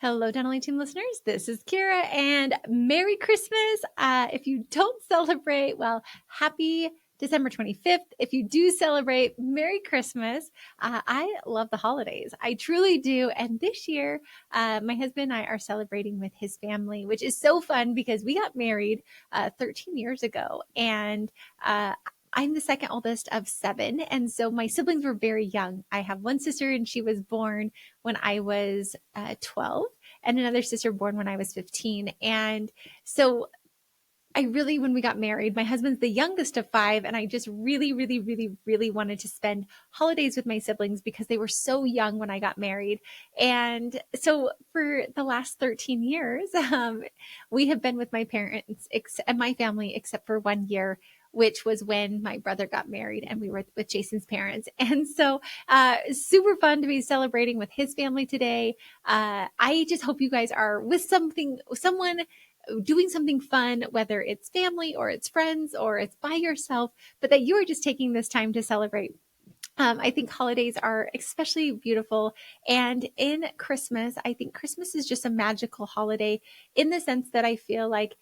Hello, Dental Team listeners. This is Kiera, and Merry Christmas. If you don't celebrate, well, happy December 25th. If you do celebrate, Merry Christmas. I love the holidays. I truly do. And this year, my husband and I are celebrating with his family, which is so fun because we got married 13 years ago. And I'm the second oldest of seven. And so my siblings were very young. I have one sister, and she was born when I was 12, and another sister born when I was 15. And so when we got married, my husband's the youngest of five, and I just really wanted to spend holidays with my siblings because they were so young when I got married. And so for the last 13 years, we have been with my parents and my family except for 1 year, which was when my brother got married and we were with Jason's parents. And so super fun to be celebrating with his family today. I just hope you guys are with someone doing something fun, whether it's family or it's friends or it's by yourself, but that you are just taking this time to celebrate. I think holidays are especially beautiful. And in Christmas, I think Christmas is just a magical holiday in the sense that I feel like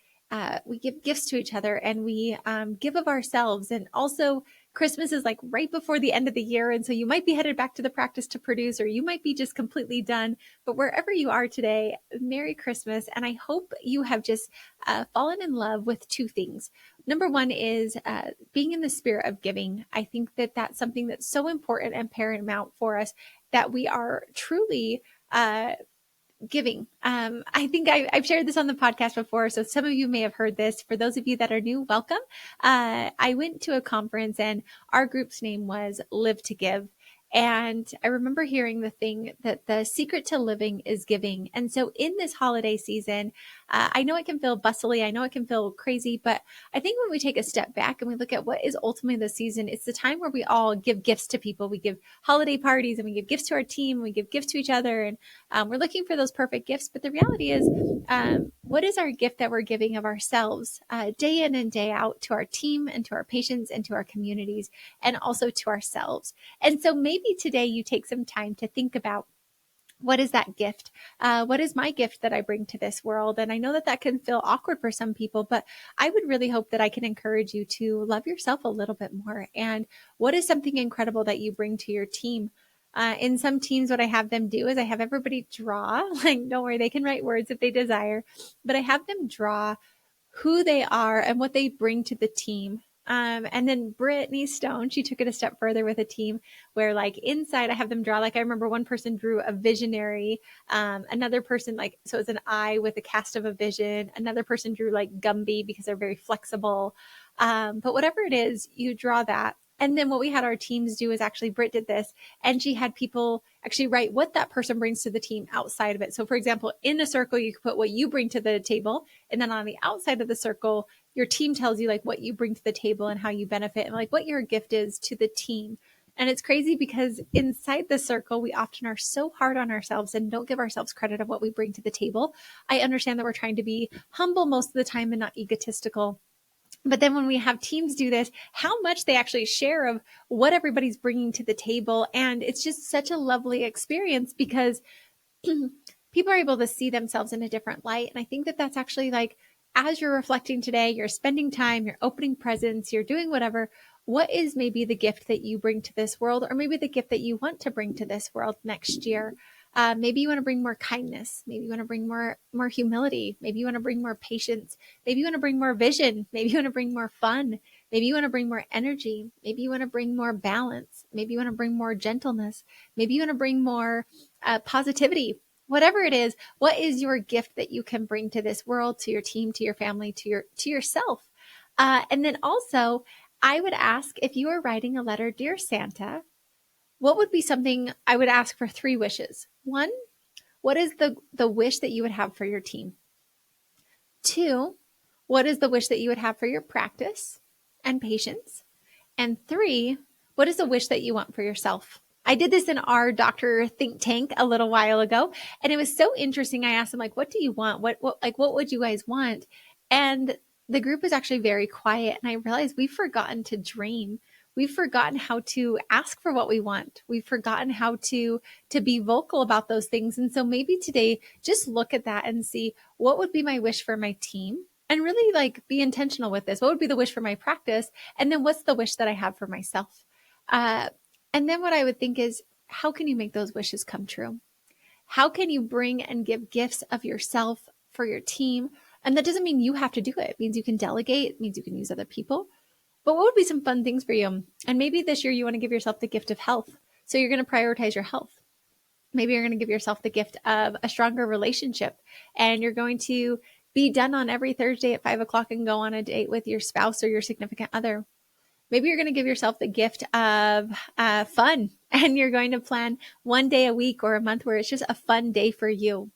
we give gifts to each other and we give of ourselves. And also, Christmas is like right before the end of the year. And so you might be headed back to the practice to produce, or you might be just completely done. But wherever you are today, Merry Christmas. And I hope you have just fallen in love with two things. Number one is being in the spirit of giving. I think that that's something that's so important and paramount for us, that we are truly giving. I think I've shared this on the podcast before, so some of you may have heard this. For those of you that are new, welcome. I went to a conference and our group's name was Live to Give. And I remember hearing the thing that the secret to living is giving. And so in this holiday season, I know it can feel bustly. I know it can feel crazy, but I think when we take a step back and we look at what is ultimately the season, it's the time where we all give gifts to people. We give holiday parties and we give gifts to our team. We give gifts to each other, and we're looking for those perfect gifts. But the reality is, what is our gift that we're giving of ourselves day in and day out to our team and to our patients and to our communities and also to ourselves? And so maybe today you take some time to think about, what is that gift? What is my gift that I bring to this world? And I know that that can feel awkward for some people, but I would really hope that I can encourage you to love yourself a little bit more. And what is something incredible that you bring to your team? In some teams, what I have them do is I have everybody draw, like, don't worry, they can write words if they desire, but I have them draw who they are and what they bring to the team. And then Brittany Stone, she took it a step further with a team where, like, inside I have them draw, like, I remember one person drew a visionary, another person, like, so it's an eye with a cast of a vision. Another person drew like Gumby because they're very flexible. But whatever it is, you draw that. And then what we had our teams do is, actually Britt did this, and she had people actually write what that person brings to the team outside of it. So for example, in a circle, you could put what you bring to the table. And then on the outside of the circle, your team tells you like what you bring to the table and how you benefit and like what your gift is to the team. And it's crazy because inside the circle, we often are so hard on ourselves and don't give ourselves credit of what we bring to the table. I understand that we're trying to be humble most of the time and not egotistical. But then when we have teams do this, how much they actually share of what everybody's bringing to the table. And it's just such a lovely experience because people are able to see themselves in a different light. And I think that that's actually, like, as you're reflecting today, you're spending time, you're opening presents, you're doing whatever, what is maybe the gift that you bring to this world, or maybe the gift that you want to bring to this world next year? Maybe you want to bring more kindness. Maybe you want to bring more humility. Maybe you want to bring more patience. Maybe you want to bring more vision. Maybe you want to bring more fun. Maybe you want to bring more energy. Maybe you want to bring more balance. Maybe you want to bring more gentleness. Maybe you want to bring more positivity. Whatever it is, what is your gift that you can bring to this world, to your team, to your family, to yourself? And then also, I would ask, if you were writing a letter, Dear Santa, what would be something I would ask for 3 wishes? 1, what is the wish that you would have for your team? 2, what is the wish that you would have for your practice and patients? And 3, what is the wish that you want for yourself? I did this in our doctor think tank a little while ago, and it was so interesting. I asked them, like, what do you want? What would you guys want? And the group was actually very quiet, and I realized we've forgotten to dream. we've forgotten how to ask for what we want. We've forgotten how to be vocal about those things. And so maybe today, just look at that and see, what would be my wish for my team? And really like be intentional with this. What would be the wish for my practice? And then what's the wish that I have for myself? And then what I would think is, how can you make those wishes come true? How can you bring and give gifts of yourself for your team? And that doesn't mean you have to do it. It means you can delegate. It means you can use other people. But what would be some fun things for you? And maybe this year you want to give yourself the gift of health. So you're going to prioritize your health. Maybe you're going to give yourself the gift of a stronger relationship, and you're going to be done on every Thursday at 5 o'clock and go on a date with your spouse or your significant other. Maybe you're going to give yourself the gift of fun, and you're going to plan one day a week or a month where it's just a fun day for you.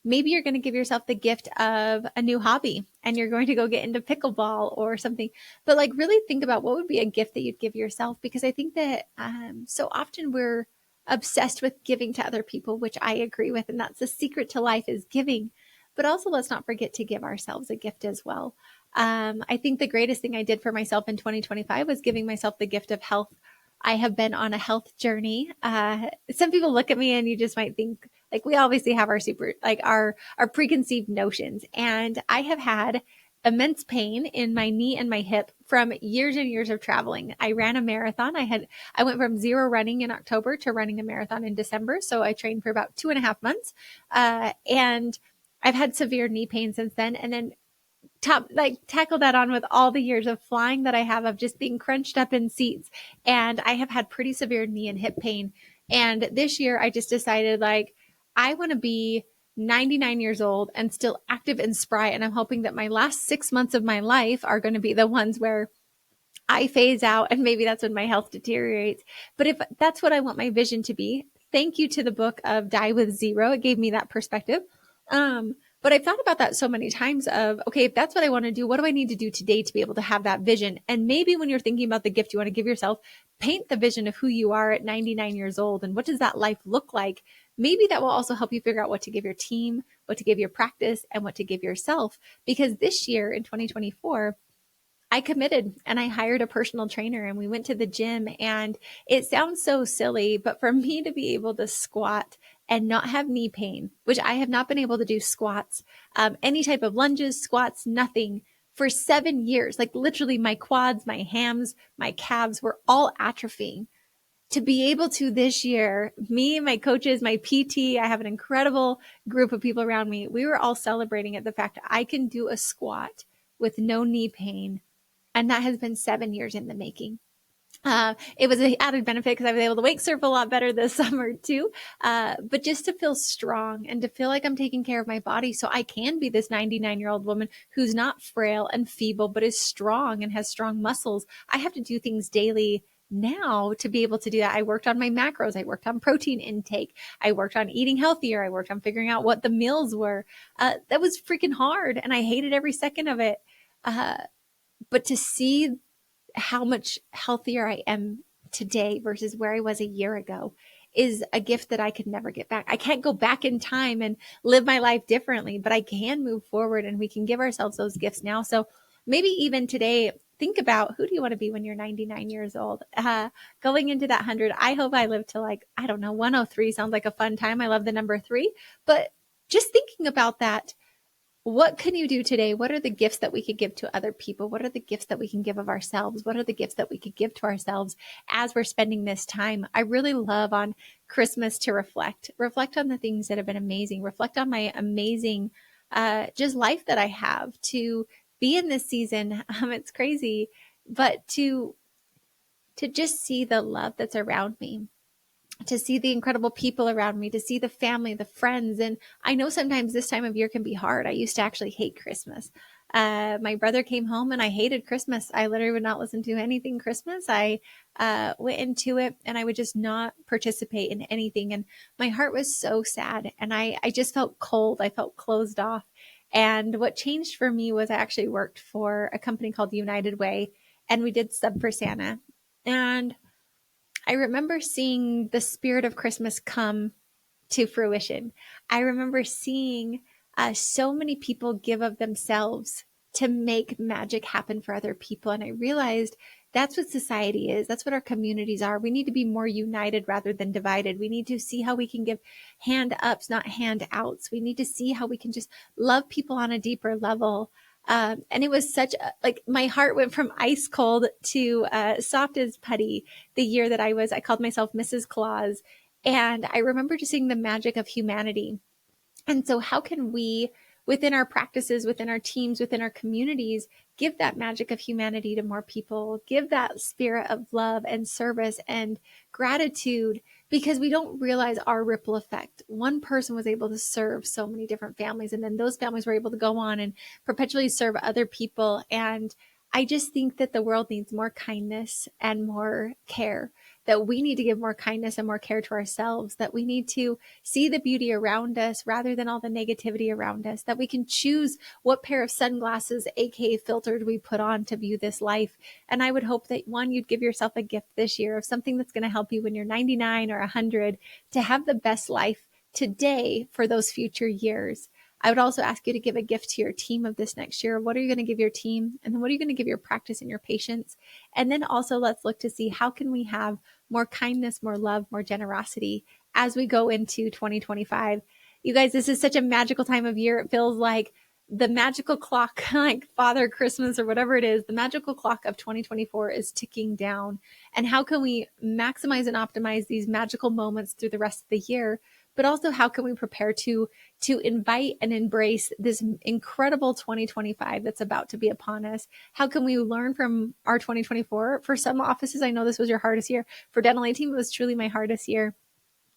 Maybe you're going to give yourself the gift of a new hobby, and you're going to go get into pickleball or something. But like really think about what would be a gift that you'd give yourself, because I think that so often we're obsessed with giving to other people, which I agree with. And that's the secret to life, is giving. But also let's not forget to give ourselves a gift as well. I think the greatest thing I did for myself in 2025 was giving myself the gift of health. I have been on a health journey. Some people look at me and you just might think, like, we obviously have our preconceived notions. And I have had immense pain in my knee and my hip from years and years of traveling. I ran a marathon. I went from zero running in October to running a marathon in December. So I trained for about 2.5 months. And I've had severe knee pain since then. And then tackle that on with all the years of flying that I have, of just being crunched up in seats. And I have had pretty severe knee and hip pain. And this year I just decided, like, I want to be 99 years old and still active and spry. And I'm hoping that my last 6 months of my life are going to be the ones where I phase out, and maybe that's when my health deteriorates. But if that's what I want my vision to be, thank you to the book of Die with Zero. It gave me that perspective. But I've thought about that so many times of, okay, if that's what I want to do, what do I need to do today to be able to have that vision? And maybe when you're thinking about the gift you want to give yourself, paint the vision of who you are at 99 years old and what does that life look like? Maybe that will also help you figure out what to give your team, what to give your practice, and what to give yourself. Because this year in 2024, I committed and I hired a personal trainer, and we went to the gym. And it sounds so silly, but for me to be able to squat and not have knee pain, which I have not been able to do squats, any type of lunges, squats, nothing for 7 years, like literally my quads, my hams, my calves were all atrophying. To be able to this year, me, my coaches, my PT, I have an incredible group of people around me. We were all celebrating at the fact that I can do a squat with no knee pain. And that has been 7 years in the making. It was an added benefit because I was able to wake surf a lot better this summer too. But just to feel strong and to feel like I'm taking care of my body so I can be this 99-year-old woman who's not frail and feeble, but is strong and has strong muscles. I have to do things daily now to be able to do that. I worked on my macros. I worked on protein intake. I worked on eating healthier. I worked on figuring out what the meals were. That was freaking hard, and I hated every second of it. But to see how much healthier I am today versus where I was a year ago is a gift that I could never get back. I can't go back in time and live my life differently, but I can move forward, and we can give ourselves those gifts now. So maybe even today, think about, who do you want to be when you're 99 years old? Going into that 100, I hope I live to 103 sounds like a fun time. I love the number 3, but just thinking about that, what can you do today? What are the gifts that we could give to other people? What are the gifts that we can give of ourselves? What are the gifts that we could give to ourselves as we're spending this time? I really love on Christmas to reflect on the things that have been amazing, reflect on my amazing, just life that I have, to be in this season. It's crazy, but to just see the love that's around me, to see the incredible people around me, to see the family, the friends. And I know sometimes this time of year can be hard. I used to actually hate Christmas. My brother came home and I hated Christmas. I literally would not listen to anything Christmas. I went into it and I would just not participate in anything. And my heart was so sad. And I just felt cold. I felt closed off. And what changed for me was I actually worked for a company called United Way, and we did Sub for Santa. And I remember seeing the spirit of Christmas come to fruition. I remember seeing so many people give of themselves to make magic happen for other people. And I realized That's what society is. That's what our communities are. We need to be more united rather than divided. We need to see how we can give hand ups, not hand outs. We need to see how we can just love people on a deeper level. And it was such a, like, my heart went from ice cold to soft as putty the year that I called myself Mrs. Claus. And I remember just seeing the magic of humanity. And so how can we, within our practices, within our teams, within our communities, give that magic of humanity to more people, give that spirit of love and service and gratitude, because we don't realize our ripple effect. One person was able to serve so many different families, and then those families were able to go on and perpetually serve other people. And I just think that the world needs more kindness and more care, that we need to give more kindness and more care to ourselves, that we need to see the beauty around us rather than all the negativity around us, that we can choose what pair of sunglasses, aka filtered, we put on to view this life. And I would hope that, one, you'd give yourself a gift this year of something that's going to help you when you're 99 or 100 to have the best life today for those future years. I would also ask you to give a gift to your team of this next year. What are you going to give your team? And then what are you going to give your practice and your patients? And then also let's look to see how can we have more kindness, more love, more generosity as we go into 2025. You guys, this is such a magical time of year. It feels like the magical clock, like Father Christmas or whatever it is, the magical clock of 2024 is ticking down. And how can we maximize and optimize these magical moments through the rest of the year? But also, how can we prepare to invite and embrace this incredible 2025 that's about to be upon us? How can we learn from our 2024? For some offices, I know this was your hardest year. For Dental A Team, it was truly my hardest year.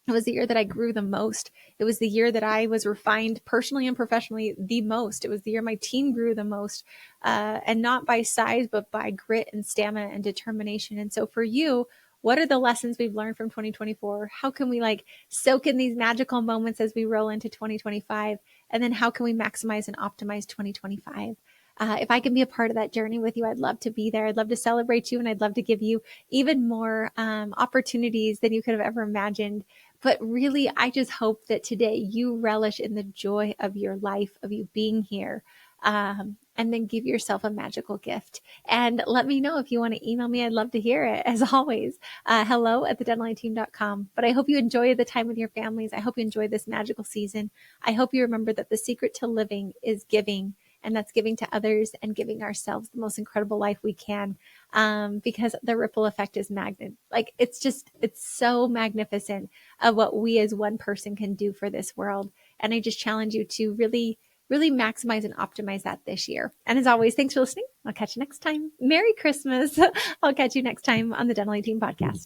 It was the year that I grew the most. It was the year that I was refined personally and professionally the most. It was the year my team grew the most, and not by size, but by grit and stamina and determination. And so for you, what are the lessons we've learned from 2024? How can we soak in these magical moments as we roll into 2025? And then how can we maximize and optimize 2025? If I can be a part of that journey with you, I'd love to be there. I'd love to celebrate you, and I'd love to give you even more opportunities than you could have ever imagined. But really, I just hope that today you relish in the joy of your life, of you being here, and then give yourself a magical gift. And let me know if you want to email me. I'd love to hear it, as always. hello@thedentalateam.com. But I hope you enjoy the time with your families. I hope you enjoy this magical season. I hope you remember that the secret to living is giving. And that's giving to others and giving ourselves the most incredible life we can, because the ripple effect is it's so magnificent of what we as one person can do for this world. And I just challenge you to really, really maximize and optimize that this year. And as always, thanks for listening. I'll catch you next time. Merry Christmas. I'll catch you next time on the Dental A Team podcast.